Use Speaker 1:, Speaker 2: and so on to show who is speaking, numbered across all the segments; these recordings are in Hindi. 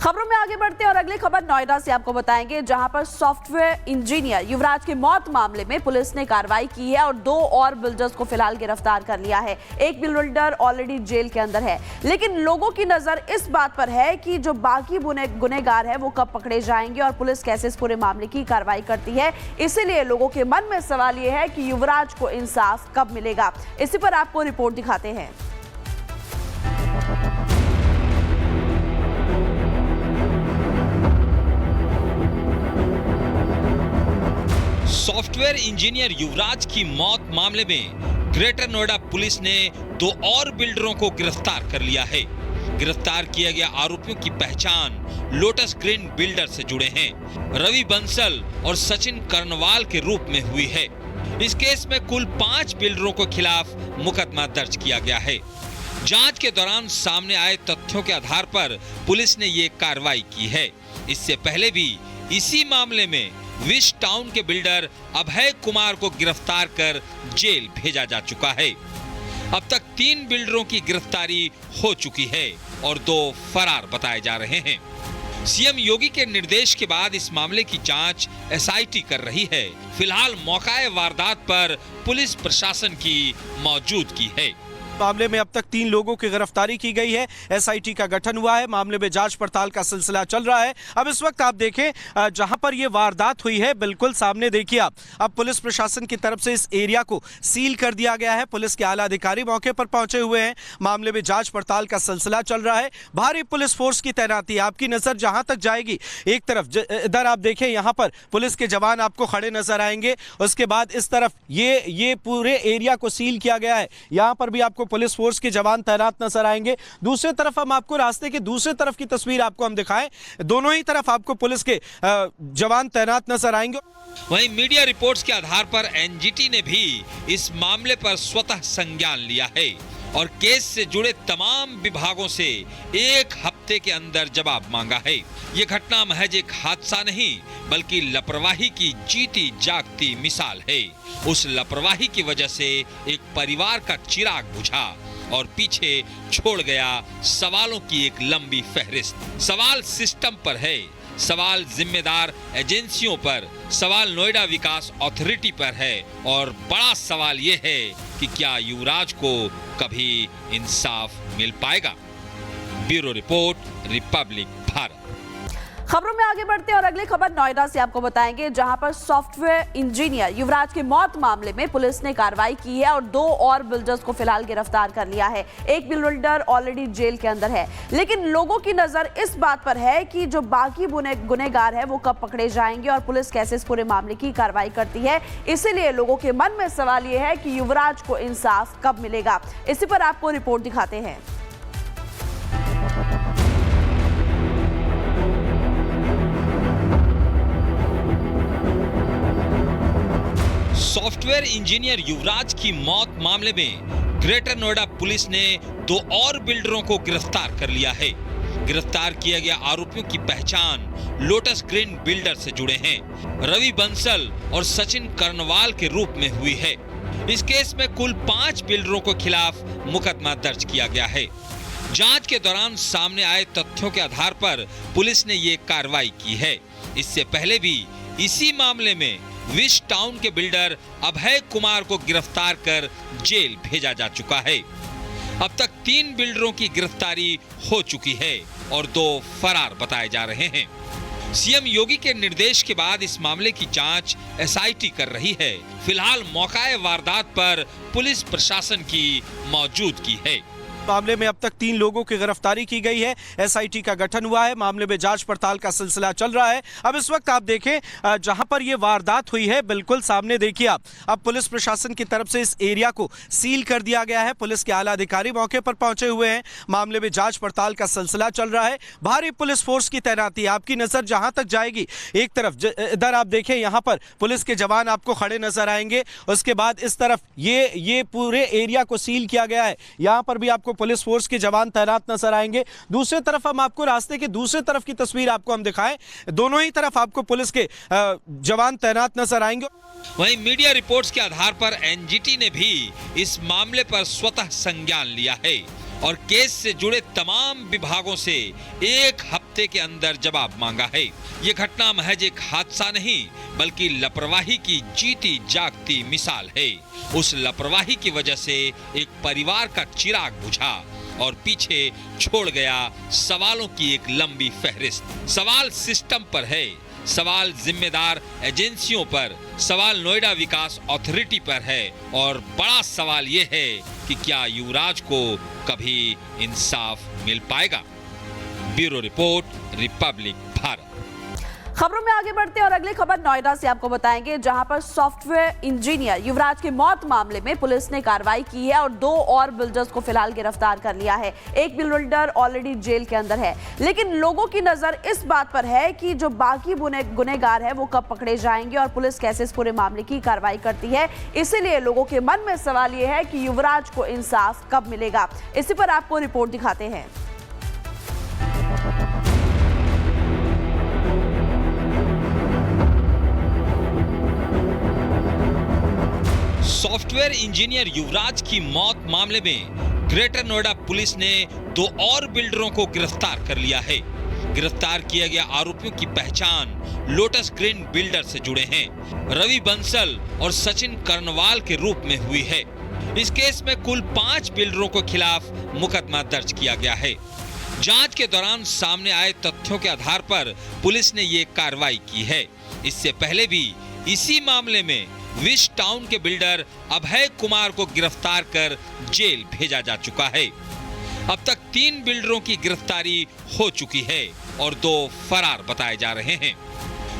Speaker 1: खबरों में आगे बढ़ते हैं और अगली खबर नोएडा से आपको बताएंगे, जहां पर सॉफ्टवेयर इंजीनियर युवराज के मौत मामले में पुलिस ने कार्रवाई की है और 2 और बिल्डर्स को फिलहाल गिरफ्तार कर लिया है। एक बिल्डर ऑलरेडी जेल के अंदर है, लेकिन लोगों की नजर इस बात पर है कि जो बाकी गुनहगार है वो कब पकड़े जाएंगे और पुलिस कैसे इस पूरे मामले की कार्रवाई करती है। इसीलिए लोगों के मन में सवाल ये है कि युवराज को इंसाफ कब मिलेगा। इसी पर आपको रिपोर्ट दिखाते हैं।
Speaker 2: सॉफ्टवेयर इंजीनियर युवराज की मौत मामले में ग्रेटर नोएडा पुलिस ने 2 और बिल्डरों को गिरफ्तार कर लिया है। गिरफ्तार किए गए आरोपियों की पहचान लोटस ग्रीन बिल्डर से जुड़े हैं रवि बंसल और सचिन कर्णवाल के रूप में हुई है। इस केस में कुल 5 बिल्डरों के खिलाफ मुकदमा दर्ज किया गया है। जांच के दौरान सामने आए तथ्यों के आधार पर पुलिस ने ये कार्रवाई की है। इससे पहले भी इसी मामले में विश टाउन के बिल्डर अभय कुमार को गिरफ्तार कर जेल भेजा जा चुका है। अब तक 3 बिल्डरों की गिरफ्तारी हो चुकी है और 2 फरार बताए जा रहे हैं। सीएम योगी के निर्देश के बाद इस मामले की जांच एसआईटी कर रही है। फिलहाल मौकाए वारदात पर पुलिस प्रशासन की मौजूदगी है।
Speaker 3: मामले में अब तक 3 लोगों की गिरफ्तारी की गई है। एसआईटी का गठन हुआ है। मामले में जांच पड़ताल का सिलसिला चल रहा है। अब इस वक्त आप देखें जहां पर यह वारदात हुई है, बिल्कुल सामने देखिए आप। अब पुलिस प्रशासन की तरफ से इस एरिया को सील कर दिया गया है। पुलिस के आला अधिकारी मौके पर पहुंचे हुए हैं। मामले में जांच पड़ताल का सिलसिला चल रहा है। भारी पुलिस फोर्स की तैनाती, आपकी नजर जहां तक जाएगी, एक तरफ इधर आप देखें, यहां पर पुलिस के जवान आपको खड़े नजर आएंगे। उसके बाद इस तरफ ये पूरे एरिया को सील किया गया है। यहां पर भी आपको पुलिस फोर्स के जवान तैनात नजर आएंगे। दूसरी तरफ हम आपको रास्ते की दूसरी तरफ की तस्वीर आपको हम दिखाएं, दोनों ही तरफ आपको पुलिस के जवान तैनात नजर आएंगे।
Speaker 2: वहीं मीडिया रिपोर्ट्स के आधार पर एनजीटी ने भी इस मामले पर स्वतः संज्ञान लिया है और केस से जुड़े तमाम विभागों से 1 हफ्ते के अंदर जवाब मांगा है। ये घटना महज एक हादसा नहीं, बल्कि लापरवाही की जीती जागती मिसाल है। उस लापरवाही की वजह से एक परिवार का चिराग बुझा और पीछे छोड़ गया सवालों की एक लंबी फहरिस्त। सवाल सिस्टम पर है, सवाल जिम्मेदार एजेंसियों पर, सवाल नोएडा विकास अथॉरिटी पर है और बड़ा सवाल यह है कि क्या युवराज को कभी इंसाफ मिल पाएगा। Bureau report, Republic Bharat.
Speaker 1: खबरों में आगे बढ़ते हैं और अगली खबर नोएडा से आपको बताएंगे, जहां पर सॉफ्टवेयर इंजीनियर युवराज के मौत मामले में पुलिस ने कार्रवाई की है और 2 और बिल्डर्स को फिलहाल गिरफ्तार कर लिया है। एक बिल्डर ऑलरेडी जेल के अंदर है, लेकिन लोगों की नजर इस बात पर है कि जो बाकी गुनहगार है वो कब पकड़े जाएंगे और पुलिस कैसे इस पूरे मामले की कार्रवाई करती है। इसीलिए लोगों के मन में सवाल ये है कि युवराज को इंसाफ कब मिलेगा। इसी पर आपको रिपोर्ट दिखाते हैं।
Speaker 2: सॉफ्टवेयर इंजीनियर युवराज की मौत मामले में ग्रेटर नोएडा पुलिस ने 2 और बिल्डरों को गिरफ्तार कर लिया है। गिरफ्तार किए गए आरोपियों की पहचान लोटस ग्रीन बिल्डर से जुड़े हैं रवि बंसल और सचिन कर्णवाल के रूप में हुई है। इस केस में कुल 5 बिल्डरों के खिलाफ मुकदमा दर्ज किया गया है। जांच के दौरान सामने आए तथ्यों के आधार पर पुलिस ने ये कार्रवाई की है। इससे पहले भी इसी मामले में विश टाउन के बिल्डर अभय कुमार को गिरफ्तार कर जेल भेजा जा चुका है। अब तक 3 बिल्डरों की गिरफ्तारी हो चुकी है और 2 फरार बताए जा रहे हैं। सीएम योगी के निर्देश के बाद इस मामले की जांच एसआईटी कर रही है। फिलहाल मौकाए वारदात पर पुलिस प्रशासन की मौजूदगी है।
Speaker 3: मामले में अब तक 3 लोगों की गिरफ्तारी की गई है। एसआईटी का गठन हुआ है। मामले में जांच पड़ताल का सिलसिला चल रहा है। अब इस वक्त आप देखें जहां पर यह वारदात हुई है, बिल्कुल सामने देखिए आप। अब पुलिस प्रशासन की तरफ से इस एरिया को सील कर दिया गया है। पुलिस के आला अधिकारी मौके पर पहुंचे हुए हैं। मामले में जांच पड़ताल का सिलसिला चल रहा है। भारी पुलिस फोर्स की तैनाती, आपकी नजर जहां तक जाएगी, एक तरफ इधर आप देखें, यहां पर पुलिस के जवान आपको खड़े नजर आएंगे। उसके बाद इस तरफ ये पूरे एरिया को सील किया गया है। यहां पर भी आपको पुलिस फोर्स के जवान तैनात नजर आएंगे। दूसरी तरफ हम आपको रास्ते की दूसरी तरफ की तस्वीर आपको हम दिखाएं, दोनों ही तरफ आपको पुलिस के जवान तैनात नजर आएंगे।
Speaker 2: वहीं मीडिया रिपोर्ट्स के आधार पर एनजीटी ने भी इस मामले पर स्वतः संज्ञान लिया है और केस से जुड़े तमाम विभागों से 1 हफ्ते के अंदर जवाब मांगा है। ये घटना महज एक हादसा नहीं बल्कि लापरवाही की जीती जागती मिसाल है। उस लापरवाही की वजह से एक परिवार का चिराग बुझा और पीछे छोड़ गया सवालों की एक लंबी फहरिस्त। सवाल सिस्टम पर है, सवाल जिम्मेदार एजेंसियों पर, सवाल नोएडा विकास अथॉरिटी पर है और बड़ा सवाल ये है कि क्या युवराज को कभी इंसाफ मिल पाएगा। Bureau report, Republic Bharat.
Speaker 1: खबरों में आगे बढ़ते हैं और अगली खबर नोएडा से आपको बताएंगे, जहां पर सॉफ्टवेयर इंजीनियर युवराज की मौत मामले में पुलिस ने कार्रवाई की है और 2 और बिल्डर्स को फिलहाल गिरफ्तार कर लिया है। एक बिल्डर ऑलरेडी जेल के अंदर है, लेकिन लोगों की नजर इस बात पर है कि जो बाकी गुनहगार है वो कब पकड़े जाएंगे और पुलिस कैसे इस पूरे मामले की कार्रवाई करती है। इसीलिए लोगों के मन में सवाल ये है कि युवराज को इंसाफ कब मिलेगा। इसी पर आपको रिपोर्ट दिखाते हैं।
Speaker 2: सॉफ्टवेयर इंजीनियर युवराज की मौत मामले में ग्रेटर नोएडा पुलिस ने 2 और बिल्डरों को गिरफ्तार कर लिया है। गिरफ्तार किया गया आरोपियों की पहचान लोटस ग्रीन बिल्डर से जुड़े हैं, रवि बंसल और सचिन कर्णवाल के रूप में हुई है। इस केस में कुल 5 बिल्डरों के खिलाफ मुकदमा दर्ज किया गया है। जांच के दौरान सामने आए तथ्यों के आधार पर पुलिस ने ये कार्रवाई की है। इससे पहले भी इसी मामले में विश टाउन के बिल्डर अभय कुमार को गिरफ्तार कर जेल भेजा जा चुका है। अब तक 3 बिल्डरों की गिरफ्तारी हो चुकी है और 2 फरार बताए जा रहे हैं।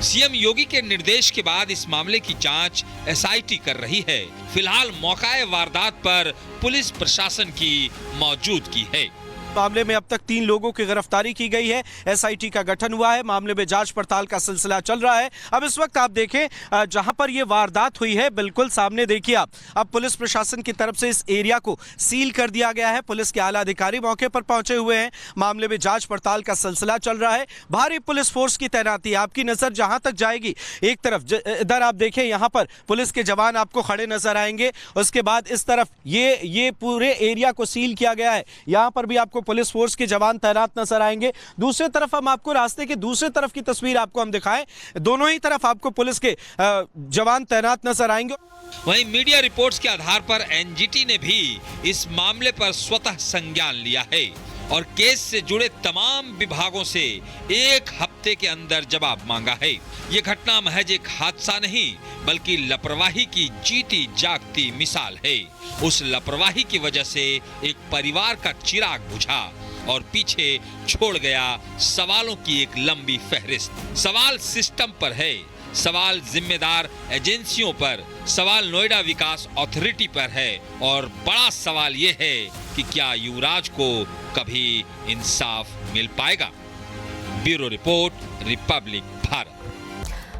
Speaker 2: सीएम योगी के निर्देश के बाद इस मामले की जांच एसआईटी कर रही है। फिलहाल मौका वारदात पर पुलिस प्रशासन की मौजूदगी है।
Speaker 3: मामले में अब तक 3 लोगों की गिरफ्तारी की गई है। एसआईटी का गठन हुआ है। मामले में जांच पड़ताल का सिलसिला चल रहा है। अब इस वक्त आप देखें जहां पर यह वारदात हुई है, बिल्कुल सामने देखिए आप। अब पुलिस प्रशासन की तरफ से इस एरिया को सील कर दिया गया है। पुलिस के आला अधिकारी मौके पर पहुंचे हुए हैं। मामले में जांच पड़ताल का सिलसिला चल रहा है। भारी पुलिस फोर्स की तैनाती, आपकी नजर जहां तक जाएगी, एक तरफ इधर आप देखें, यहां पर पुलिस के जवान आपको खड़े नजर आएंगे। उसके बाद इस तरफ ये पूरे एरिया को सील किया गया है। यहां पर भी आपको पुलिस फोर्स के जवान तैनात नजर आएंगे। दूसरी तरफ हम आपको रास्ते के दूसरी तरफ की तस्वीर आपको हम दिखाएं, दोनों ही तरफ आपको पुलिस के जवान तैनात नजर आएंगे।
Speaker 2: वहीं मीडिया रिपोर्ट्स के आधार पर एनजीटी ने भी इस मामले पर स्वतः संज्ञान लिया है और केस से जुड़े तमाम विभागों से 1 हफ्ते के अंदर जवाब मांगा है। ये घटना महज एक हादसा नहीं बल्कि लापरवाही की जीती जागती मिसाल है। उस लापरवाही की वजह से एक परिवार का चिराग बुझा और पीछे छोड़ गया सवालों की एक लंबी फहरिस्त। सवाल सिस्टम पर है, सवाल जिम्मेदार एजेंसियों पर, सवाल नोएडा विकास अथॉरिटी पर है और बड़ा सवाल ये है कि क्या युवराज को कभी इंसाफ मिल पाएगा। Bureau report, Republic Bharat.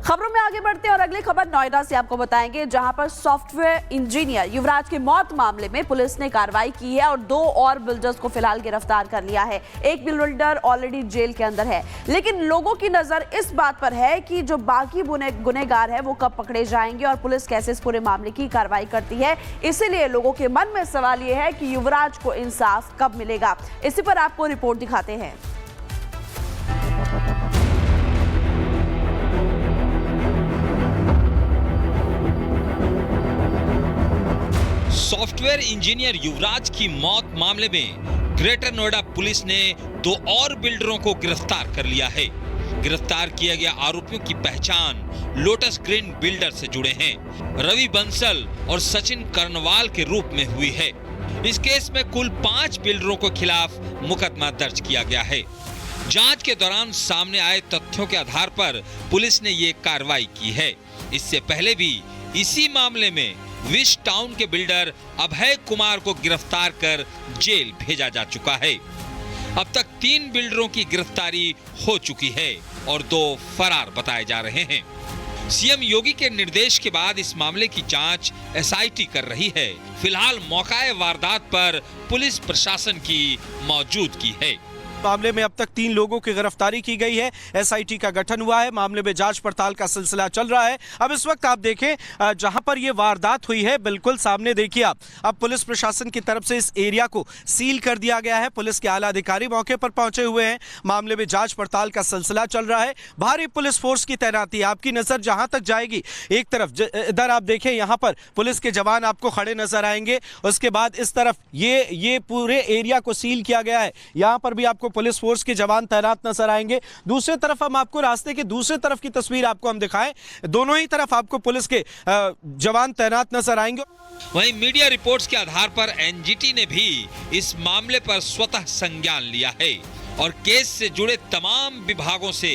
Speaker 1: खबरों में आगे बढ़ते हैं और अगली खबर नोएडा से आपको बताएंगे, जहां पर सॉफ्टवेयर इंजीनियर युवराज की मौत मामले में पुलिस ने कार्रवाई की है और 2 और बिल्डर्स को फिलहाल गिरफ्तार कर लिया है। एक बिल्डर ऑलरेडी जेल के अंदर है, लेकिन लोगों की नजर इस बात पर है कि जो बाकी गुनहगार है वो कब पकड़े जाएंगे और पुलिस कैसे इस पूरे मामले की कार्रवाई करती है। इसीलिए लोगों के मन में सवाल ये है कि युवराज को इंसाफ कब मिलेगा। इसी पर आपको रिपोर्ट दिखाते हैं।
Speaker 2: सॉफ्टवेयर इंजीनियर युवराज की मौत मामले में ग्रेटर नोएडा पुलिस ने 2 और बिल्डरों को गिरफ्तार कर लिया है। गिरफ्तार किया गया आरोपियों की पहचान लोटस ग्रीन बिल्डर से जुड़े हैं, रवि बंसल और सचिन कर्णवाल के रूप में हुई है। इस केस में कुल 5 बिल्डरों के खिलाफ मुकदमा दर्ज किया गया है। जांच के दौरान सामने आए तथ्यों के आधार पर पुलिस ने ये कार्रवाई की है। इससे पहले भी इसी मामले में विश टाउन के बिल्डर अभय कुमार को गिरफ्तार कर जेल भेजा जा चुका है। अब तक 3 बिल्डरों की गिरफ्तारी हो चुकी है और 2 फरार बताए जा रहे हैं। सीएम योगी के निर्देश के बाद इस मामले की जांच एसआईटी कर रही है। फिलहाल मौका वारदात पर पुलिस प्रशासन की मौजूदगी है।
Speaker 3: मामले में अब तक 3 लोगों की गिरफ्तारी की गई है। एसआईटी का गठन हुआ है। मामले में जांच पड़ताल का सिलसिला चल रहा है। अब इस वक्त आप देखें जहां पर यह वारदात हुई है बिल्कुल सामने देखिए आप। अब पुलिस प्रशासन की तरफ से इस एरिया को सील कर दिया गया है। पुलिस के आला अधिकारी मौके पर पहुंचे हुए हैं। मामले में जांच पड़ताल का सिलसिला चल रहा है। भारी पुलिस फोर्स की तैनाती, आपकी नजर जहां तक जाएगी एक तरफ इधर आप देखें यहां पर पुलिस के जवान आपको खड़े नजर आएंगे। उसके बाद इस तरफ ये पूरे एरिया को सील किया गया है। यहां पर भी आपको पुलिस फोर्स के जवान तैनात नजर आएंगे। दूसरी तरफ हम आपको रास्ते की दूसरी तरफ की तस्वीर आपको हम दिखाएं। दोनों ही तरफ आपको पुलिस के जवान तैनात नजर आएंगे।
Speaker 2: वहीं मीडिया रिपोर्ट्स के आधार पर एनजीटी ने भी इस मामले पर स्वतः संज्ञान लिया है और केस से जुड़े तमाम विभागों से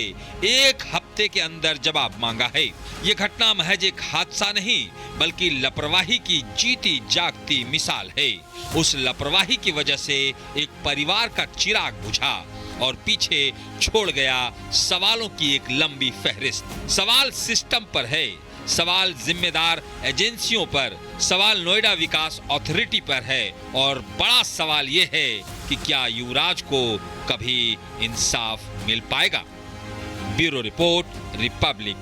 Speaker 2: 1 हफ्ते के अंदर जवाब मांगा है। ये घटना महज एक हादसा नहीं बल्कि लापरवाही की जीती जागती मिसाल है। उस लापरवाही की वजह से एक परिवार का चिराग बुझा और पीछे छोड़ गया सवालों की एक लंबी फहरिस्त। सवाल सिस्टम पर है, सवाल जिम्मेदार एजेंसियों पर, सवाल नोएडा विकास अथॉरिटी पर है और बड़ा सवाल यह है कि क्या युवराज को कभी इंसाफ मिल पाएगा। Bureau report, Republic.